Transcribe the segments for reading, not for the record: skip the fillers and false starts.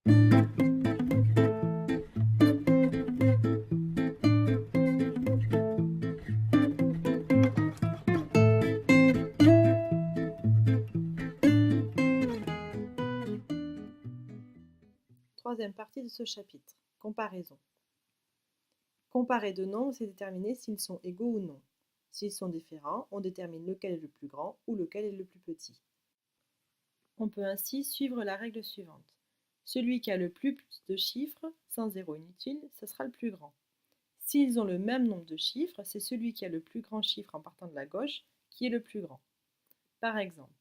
Troisième partie de ce chapitre, comparaison. Comparer deux nombres, c'est déterminer s'ils sont égaux ou non. S'ils sont différents, on détermine lequel est le plus grand ou lequel est le plus petit. On peut ainsi suivre la règle suivante. Celui qui a le plus de chiffres, sans zéro inutile, ce sera le plus grand. S'ils ont le même nombre de chiffres, c'est celui qui a le plus grand chiffre en partant de la gauche qui est le plus grand. Par exemple,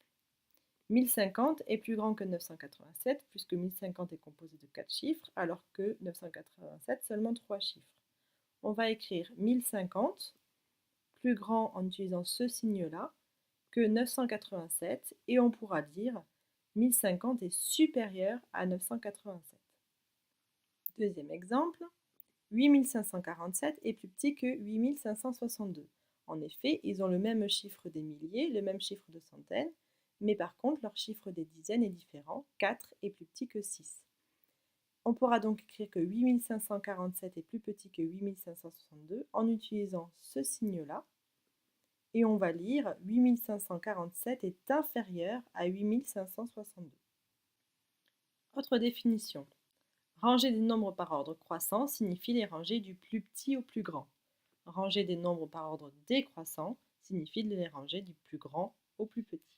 1050 est plus grand que 987 puisque 1050 est composé de 4 chiffres alors que 987 seulement 3 chiffres. On va écrire 1050 plus grand en utilisant ce signe-là que 987 et on pourra dire 1050 est supérieur à 987. Deuxième exemple, 8547 est plus petit que 8562. En effet, ils ont le même chiffre des milliers, le même chiffre de centaines, mais par contre, leur chiffre des dizaines est différent, 4 est plus petit que 6. On pourra donc écrire que 8547 est plus petit que 8562 en utilisant ce signe-là, et on va lire 8547 est inférieur à 8562. Autre définition. Ranger des nombres par ordre croissant signifie les ranger du plus petit au plus grand. Ranger des nombres par ordre décroissant signifie de les ranger du plus grand au plus petit.